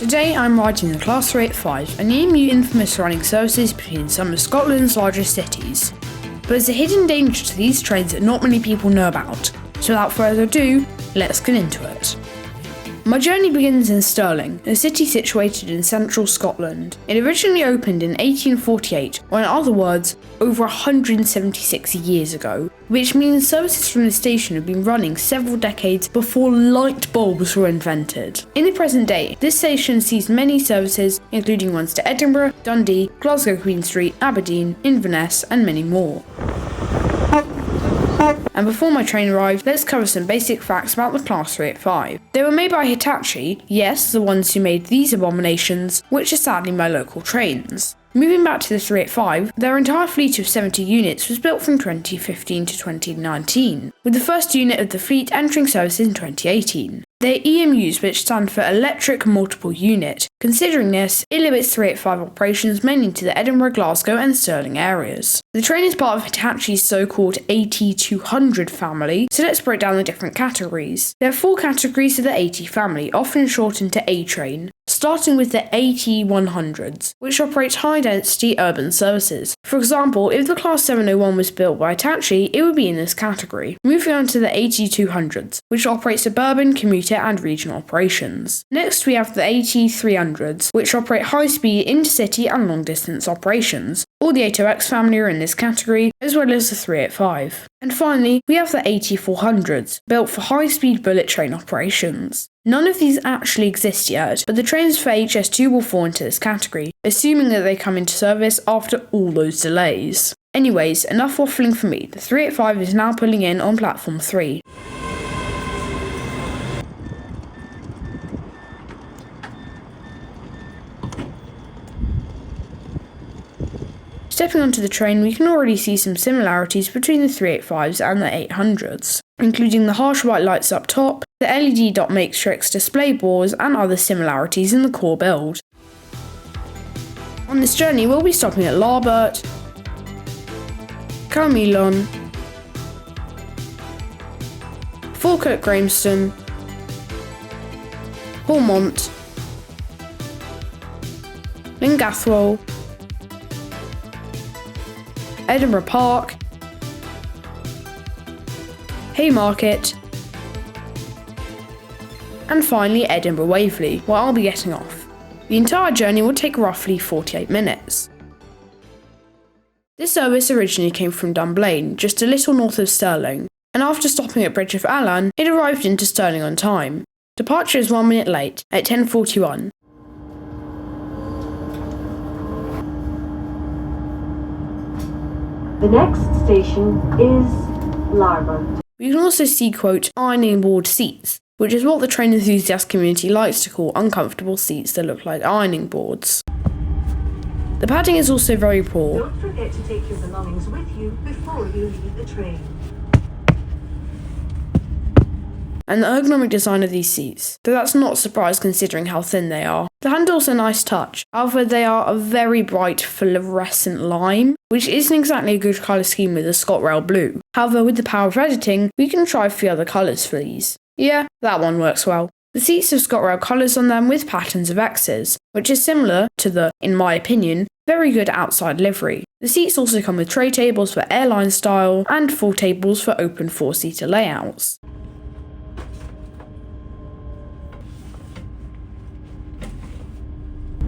Today I'm riding the Class 385, an EMU infamous for running services between some of Scotland's largest cities. But there's a hidden danger to these trains that not many people know about, so without further ado, let's get into it. My journey begins in Stirling, a city situated in central Scotland. It originally opened in 1848, or in other words, over 176 years ago, which means services from the station have been running several decades before light bulbs were invented. In the present day, this station sees many services, including ones to Edinburgh, Dundee, Glasgow Queen Street, Aberdeen, Inverness, and many more. And before my train arrived, let's cover some basic facts about the Class 385. They were made by Hitachi, yes, the ones who made these abominations, which are sadly my local trains. Moving back to the 385, their entire fleet of 70 units was built from 2015 to 2019, with the first unit of the fleet entering service in 2018. They're EMUs, which stand for Electric Multiple Unit. Considering this, it limits 385 operations mainly to the Edinburgh, Glasgow and Stirling areas. The train is part of Hitachi's so-called AT200 family, so let's break down the different categories. There are 4 categories of the AT family, often shortened to A-Train, starting with the AT100s, which operate high-density urban services. For example, if the Class 701 was built by Hitachi, it would be in this category. Moving on to the AT200s, which operate suburban, commuter and regional operations. Next we have the AT300s, which operate high-speed intercity and long-distance operations. All the 8OX family are in this category, as well as the 385. And finally, we have the AT400s, built for high-speed bullet train operations. None of these actually exist yet, but the trains for HS2 will fall into this category, assuming that they come into service after all those delays. Anyways, enough waffling for me. The 385 is now pulling in on platform 3. Stepping onto the train, we can already see some similarities between the 385s and the 800s, including the harsh white lights up top, the LED dot matrix display boards and other similarities in the core build. On this journey we'll be stopping at Larbert, Carmillon, Falkirk Grameston, Hormont, Lingathwol, Edinburgh Park, Haymarket, and finally Edinburgh Waverley, where I'll be getting off. The entire journey will take roughly 48 minutes. This service originally came from Dunblane, just a little north of Stirling, and after stopping at Bridge of Allan, it arrived into Stirling on time. Departure is 1 minute late, at 10:41. The next station is Larbert. We can also see, quote, ironing board seats, which is what the train enthusiast community likes to call uncomfortable seats that look like ironing boards. The padding is also very poor. Don't forget to take your belongings with you before you leave the train. And the ergonomic design of these seats, though that's not a surprise considering how thin they are. The handles are a nice touch, however they are a very bright fluorescent lime, which isn't exactly a good colour scheme with the ScotRail blue. However, with the power of editing, we can try a few other colours for these. Yeah, that one works well. The seats have ScotRail colours on them with patterns of X's, which is similar to the, in my opinion, very good outside livery. The seats also come with tray tables for airline style and full tables for open 4-seater layouts.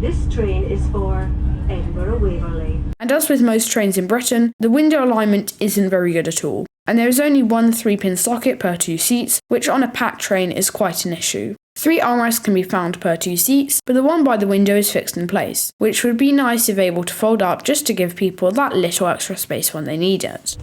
This train is for Edinburgh Waverley. And as with most trains in Britain, the window alignment isn't very good at all. And there is only one 3-pin socket per 2 seats, which on a packed train is quite an issue. 3 armrests can be found per 2 seats, but the one by the window is fixed in place, which would be nice if able to fold up just to give people that little extra space when they need it.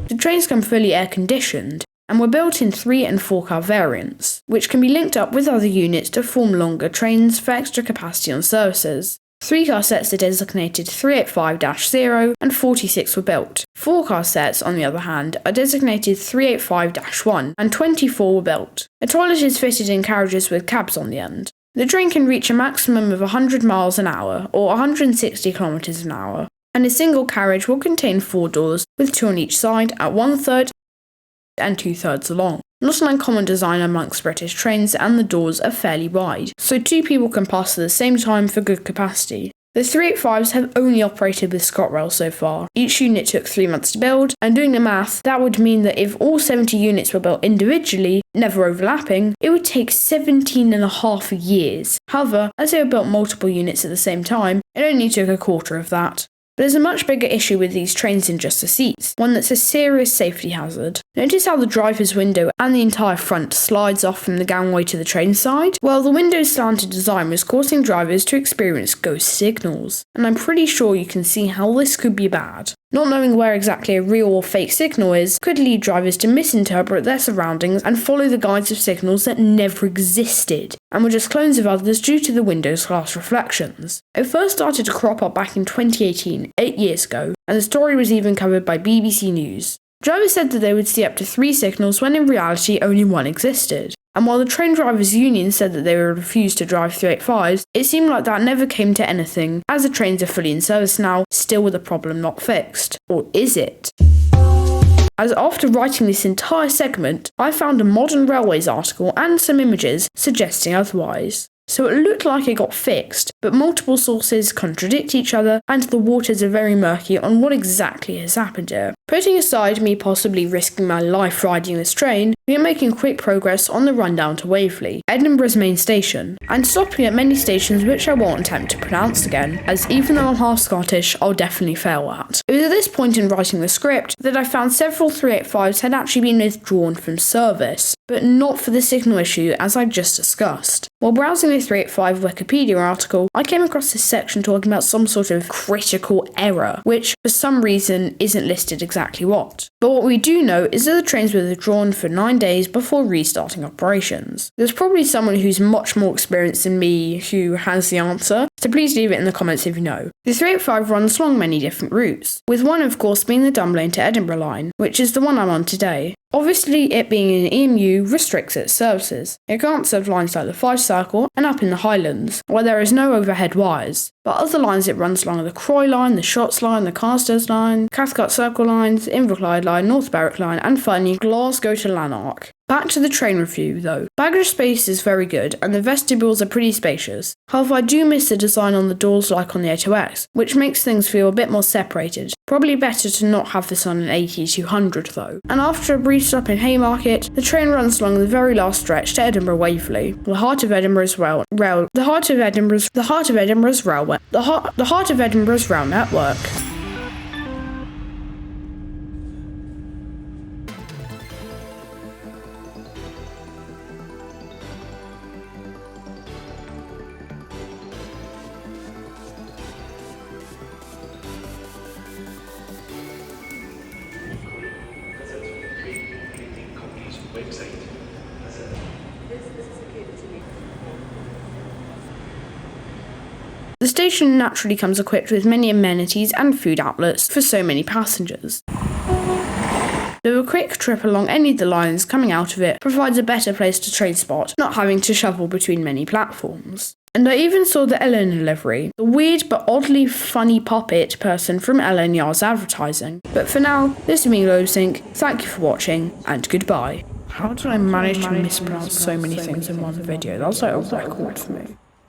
The trains come fully air conditioned, and were built in 3 and 4 car variants, which can be linked up with other units to form longer trains for extra capacity on services. 3 car sets are designated 385-0 and 46 were built. 4 car sets, on the other hand, are designated 385-1 and 24 were built. A toilet is fitted in carriages with cabs on the end. The train can reach a maximum of 100 miles an hour or 160 kilometers an hour, and a single carriage will contain 4 doors with 2 on each side at 1/3 and 2/3 long. not an uncommon design amongst British trains, and the doors are fairly wide, so 2 people can pass at the same time for good capacity. The 385s have only operated with ScotRail's so far. Each unit took 3 months to build, and doing the math, that would mean that if all 70 units were built individually, never overlapping, it would take 17.5 years. However, as they were built multiple units at the same time, it only took a quarter of that. But there's a much bigger issue with these trains than just the seats, one that's a serious safety hazard. Notice how the driver's window and the entire front slides off from the gangway to the train side? Well, the window's slanted design was causing drivers to experience ghost signals, and I'm pretty sure you can see how this could be bad. Not knowing where exactly a real or fake signal is could lead drivers to misinterpret their surroundings and follow the guides of signals that never existed, and were just clones of others due to the window's glass reflections. It first started to crop up back in 2018, 8 years ago, and the story was even covered by BBC News. Drivers said that they would see up to 3 signals when in reality only 1 existed. And while the Train Drivers Union said that they would refuse to drive 385s, it seemed like that never came to anything, as the trains are fully in service now, still with the problem not fixed. Or is it? As after writing this entire segment, I found a Modern Railways article and some images suggesting otherwise. So it looked like it got fixed, but multiple sources contradict each other and the waters are very murky on what exactly has happened here. Putting aside me possibly risking my life riding this train, we are making quick progress on the run down to Waverley, Edinburgh's main station, and stopping at many stations which I won't attempt to pronounce again, as even though I'm half Scottish, I'll definitely fail at. It was at this point in writing the script that I found several 385s had actually been withdrawn from service, but not for the signal issue as I just discussed. While browsing the 385 Wikipedia article, I came across this section talking about some sort of critical error, which for some reason isn't listed exactly what. But what we do know is that the trains were withdrawn for 9 days before restarting operations. There's probably someone who's much more experienced than me who has the answer, so please leave it in the comments if you know. The 385 runs along many different routes, with one of course being the Dunblane to Edinburgh line, which is the one I'm on today. Obviously, it being an EMU restricts its services. It can't serve lines like the 5 Circle and up in the Highlands, where there is no overhead wires. But other lines it runs along the Croy line, the Shotts line, the Carstairs line, Cathcart Circle lines, Inverclyde line, North Berwick line, and finally Glasgow to Lanark. Back to the train review though. Baggage space is very good and the vestibules are pretty spacious. However, I do miss the design on the doors like on the 802X, which makes things feel a bit more separated. Probably better to not have this on an 8200 though. And after a brief stop in Haymarket, the train runs along the very last stretch to Edinburgh Waverley, the heart of Edinburgh's rail network. The station naturally comes equipped with many amenities and food outlets for so many passengers. Though a quick trip along any of the lines coming out of it provides a better place to train spot, not having to shuffle between many platforms. And I even saw the Eleanor livery, the weird but oddly funny puppet person from Ellen Yar's advertising. But for now, this has been GlobeSync, thank you for watching, and goodbye. How did I manage to mispronounce so many things in one video? That was like a record for me.